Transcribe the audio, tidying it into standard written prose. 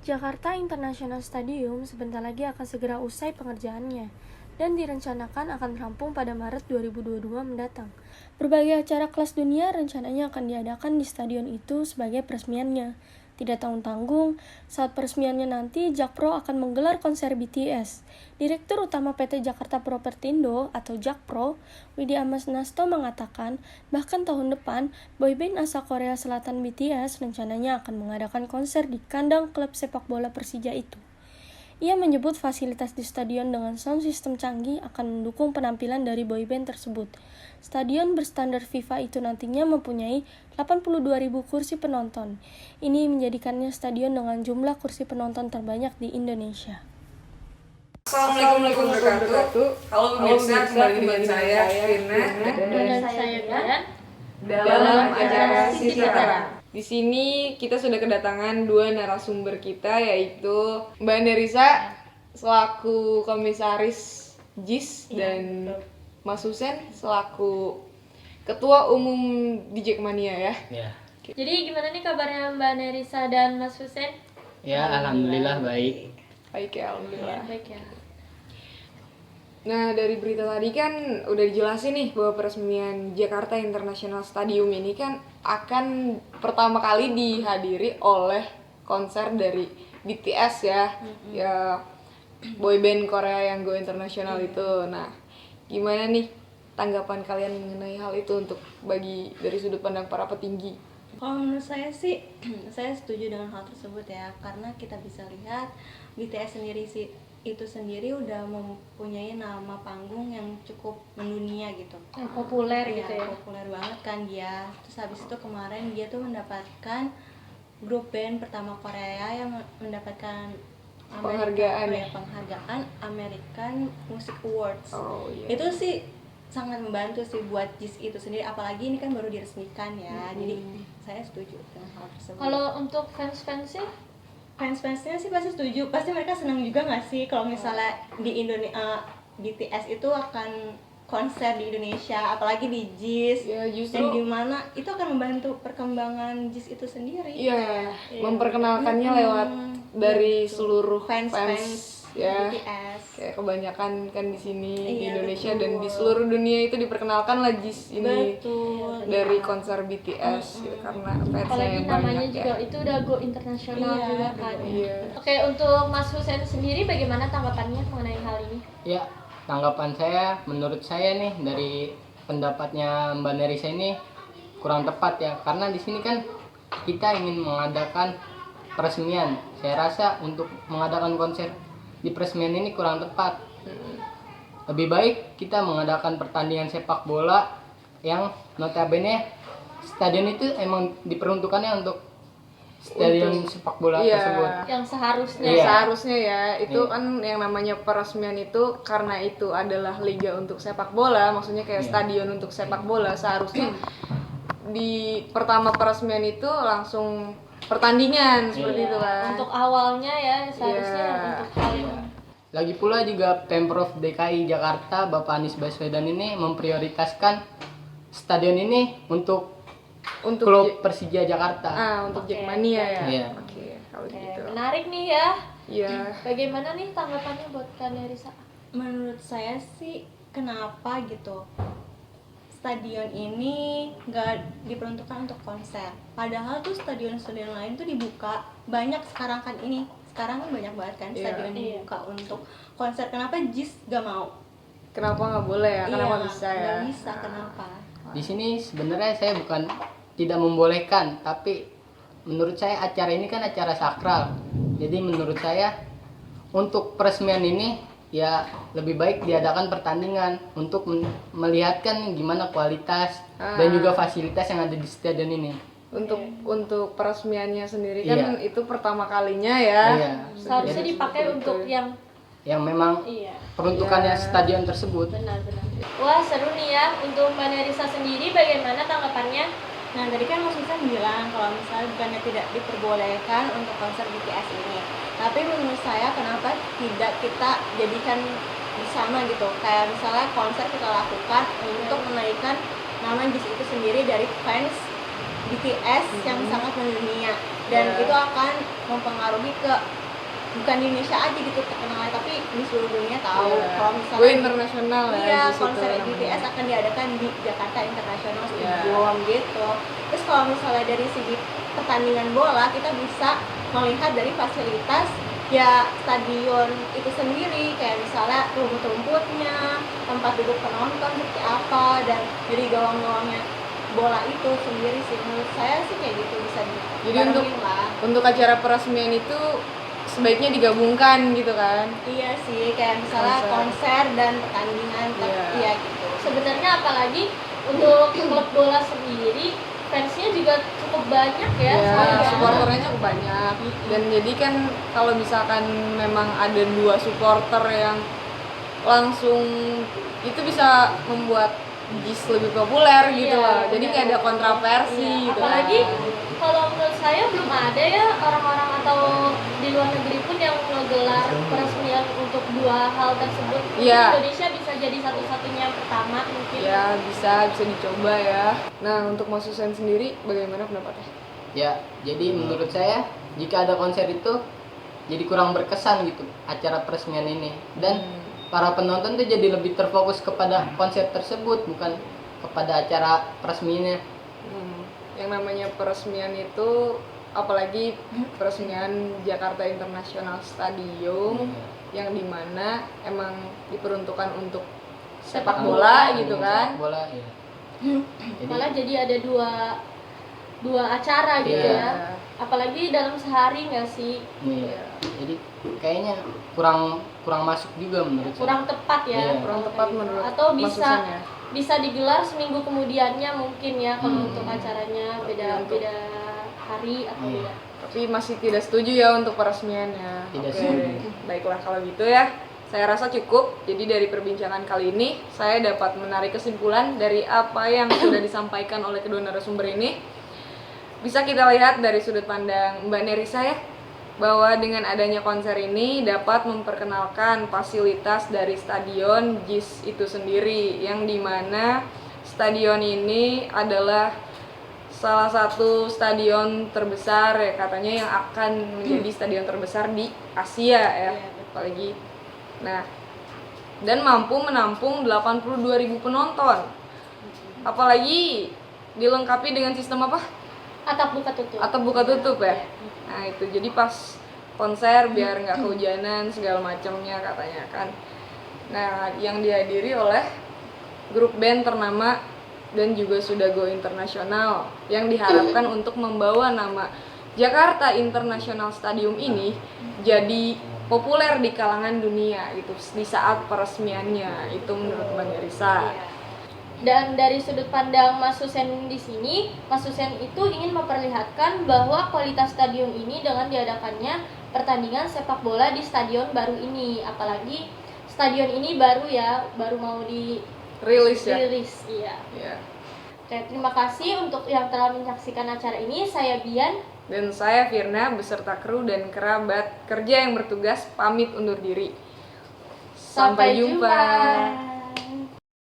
Jakarta International Stadium sebentar lagi akan segera usai pengerjaannya dan direncanakan akan rampung pada Maret 2022 mendatang. Berbagai acara kelas dunia rencananya akan diadakan di stadion itu sebagai peresmiannya. Tidak tanggung-tanggung, saat peresmiannya nanti Jakpro akan menggelar konser BTS. Direktur Utama PT Jakarta Propertindo atau Jakpro, Widi Amasnasto mengatakan, bahkan tahun depan, boyband asal Korea Selatan BTS rencananya akan mengadakan konser di kandang klub sepak bola Persija itu. Ia menyebut fasilitas di stadion dengan sound system canggih akan mendukung penampilan dari boyband tersebut. Stadion berstandar FIFA itu nantinya mempunyai 82.000 kursi penonton. Ini menjadikannya stadion dengan jumlah kursi penonton terbanyak di Indonesia. Assalamualaikum warahmatullahi wabarakatuh. Halo pemirsa, kembali dengan saya Rina Dan saya Brian dalam acara Sisiara. Di sini kita sudah kedatangan dua narasumber kita, yaitu Mbak Nerisa selaku komisaris JIS dan Mas Husen selaku ketua umum di Jackmania ya. Ya. Jadi gimana nih kabarnya Mbak Nerisa dan Mas Husen? Ya, alhamdulillah baik. Baik ya, alhamdulillah. Baik ya. Nah, dari berita tadi kan udah dijelasin nih bahwa peresmian Jakarta International Stadium ini kan akan pertama kali dihadiri oleh konser dari BTS ya. Ya, boyband Korea yang go internasional itu. Nah, gimana nih tanggapan kalian mengenai hal itu untuk bagi dari sudut pandang para petinggi? Kalau menurut saya sih, saya setuju dengan hal tersebut ya, karena kita bisa lihat BTS itu sendiri udah mempunyai nama panggung yang cukup mendunia gitu. Yang populer Ya, gitu ya. populer banget kan dia. Terus habis itu kemarin dia tuh mendapatkan grup band pertama Korea yang mendapatkan penghargaan American Music Awards. Oh iya. Itu sih sangat membantu sih buat JIS itu sendiri, apalagi ini kan baru diresmikan ya. Jadi saya setuju dengan hal tersebut. Kalau untuk fans-fansnya? Fans-fansnya sih pasti setuju, pasti mereka senang juga nggak sih kalau misalnya di Indonesia BTS itu akan konser di Indonesia, apalagi di JIS Ya, justru dan di mana itu akan membantu perkembangan JIS itu sendiri. Iya, memperkenalkannya lewat dari seluruh fans ya. BTS. Kayak kebanyakan kan di sini di Iya, Indonesia betul. dan di seluruh dunia itu diperkenalkan lagi ini Betul. dari konser BTS gitu, karena fansnya Apalagi yang namanya banyak juga ya. itu udah go internasional Iya, juga kan. Iya. Oke, untuk Mas Husen sendiri bagaimana tanggapannya mengenai hal ini? Ya, tanggapan saya, menurut saya nih dari pendapatnya Mbak Nerisa ini kurang tepat ya, karena di sini kan kita ingin mengadakan peresmian. Saya rasa untuk mengadakan konser di peresmian ini kurang tepat. Lebih baik kita mengadakan pertandingan sepak bola yang notabene stadion itu emang diperuntukannya untuk stadion sepak bola Iya. tersebut. Yang seharusnya Iya. Seharusnya ya, itu Iya. kan yang namanya peresmian itu karena itu adalah liga untuk sepak bola, maksudnya kayak Iya. stadion untuk sepak bola, seharusnya di pertama peresmian itu langsung pertandingan seperti Iya. itu kan. untuk awalnya ya seharusnya Iya. untuk hal itu. Lagi pula juga Pemprov DKI Jakarta Bapak Anies Baswedan ini memprioritaskan stadion ini untuk klub Persija Jakarta. untuk Oke. Jackmania ya. Iya. Oke, kalau Oke, gitu. menarik nih ya. Iya. Bagaimana nih tanggapannya buat Kak Nerisa? Menurut saya sih kenapa gitu stadion ini nggak diperuntukkan untuk konser, padahal tuh stadion-stadion lain tuh dibuka banyak sekarang kan sekarang kan banyak banget kan Iya. stadion dibuka untuk konser. Kenapa JIS nggak mau? Kenapa nggak boleh ya? Kenapa Iya, bisa ya? nggak bisa, kenapa? Di sini sebenarnya saya bukan tidak membolehkan, tapi menurut saya acara ini kan acara sakral. Jadi menurut saya untuk peresmian ini ya lebih baik diadakan pertandingan untuk melihatkan gimana kualitas dan juga fasilitas yang ada di stadion ini. Untuk peresmiannya sendiri kan Iya. itu pertama kalinya ya. Iya. Seharusnya Jadi, dipakai seperti untuk itu. yang memang iya, peruntukannya Iya. stadion tersebut. benar-benar. Wah, seru nih ya. Untuk Mbak Nerisa sendiri bagaimana tanggapannya? Nah tadi kan Mas Musa bilang kalau misalnya bukannya tidak diperbolehkan untuk konser BTS ini, tapi menurut saya kenapa tidak kita jadikan di sana gitu. Kayak misalnya konser kita lakukan untuk menaikkan nama JIS itu sendiri dari fans BTS yang sangat mendunia, dan itu akan mempengaruhi ke bukan di Indonesia aja gitu terkenal, tapi di seluruh dunia tahu kalau Gue misalnya internasional ya. iya, di situ konser namanya. BTS akan diadakan di Jakarta International Iya. Stadium gitu. Terus kalau misalnya dari segi pertandingan bola, kita bisa melihat dari fasilitas ya stadion itu sendiri, kayak misalnya rumput-rumputnya, tempat duduk penonton seperti apa, dan dari gawang-gawangnya bola itu sendiri sih. Menurut saya sih kayak gitu bisa Jadi untuk dibarengin lah. untuk acara peresmian itu sebaiknya digabungkan gitu kan. Iya sih, kayak misalnya konser dan pertandingan, Iya. iya gitu. Sebenarnya apalagi untuk klub bola sendiri fansnya juga cukup banyak ya. Ya, soalnya. supporternya cukup banyak. Dan jadi kan kalau misalkan memang ada 2 supporter yang langsung itu bisa membuat JIS lebih populer gitu Iya, loh. Jadi nggak ada kontroversi Iya, gitu. apalagi kan. kalau menurut saya belum ada ya orang-orang atau di luar negeri pun yang menggelar peresmian untuk dua hal tersebut. Mungkin Iya. Indonesia bisa jadi satu-satunya yang pertama mungkin. Ya bisa dicoba ya. Nah untuk Mas Husain sendiri bagaimana pendapatnya? Ya, jadi menurut saya jika ada konser itu jadi kurang berkesan gitu acara peresmian ini, dan para penonton tuh jadi lebih terfokus kepada konser tersebut bukan kepada acara peresmiannya. Yang namanya peresmian itu apalagi peresmian Jakarta International Stadium yang dimana emang diperuntukkan untuk sepak bola gitu kan. Sepak bola ya. Malah jadi ada dua acara gitu Iya. ya. Apalagi dalam sehari nggak sih? Iya. Jadi kayaknya kurang masuk juga menurut saya. Kurang tepat ya. Iya. Kurang kalau tepat kayak gitu. menurut Atau Mas bisa Husain ya. bisa digelar seminggu kemudiannya mungkin ya kalau untuk acaranya beda untuk- beda hari atau Iya. beda. Tapi masih tidak setuju ya untuk peresmiannya. Tidak Oke. setuju. Baiklah kalau gitu ya. Saya rasa cukup. Jadi dari perbincangan kali ini saya dapat menarik kesimpulan dari apa yang sudah disampaikan oleh kedua narasumber ini. Bisa kita lihat dari sudut pandang Mbak Nerissa ya, bahwa dengan adanya konser ini dapat memperkenalkan fasilitas dari stadion JIS itu sendiri, yang dimana stadion ini adalah salah satu stadion terbesar ya katanya, yang akan menjadi stadion terbesar di Asia ya, apalagi. Nah, dan mampu menampung 82.000 penonton. Apalagi dilengkapi dengan sistem apa? Atap buka tutup. Atap buka tutup ya. Nah itu jadi pas konser biar nggak kehujanan segala macamnya katanya kan. Nah yang dihadiri oleh grup band ternama dan juga sudah go internasional yang diharapkan untuk membawa nama Jakarta International Stadium ini jadi populer di kalangan dunia itu di saat peresmiannya. Itu menurut Mbak Nerissa. Dan dari sudut pandang Mas Husain di sini, Mas Husain itu ingin memperlihatkan bahwa kualitas stadion ini dengan diadakannya pertandingan sepak bola di stadion baru ini. Apalagi stadion ini baru ya, baru mau Rilis ya. dirilis. Iya. Ya. Oke, terima kasih untuk yang telah menyaksikan acara ini. Saya Bian. Dan saya Firna beserta kru dan kerabat kerja yang bertugas pamit undur diri. Sampai jumpa.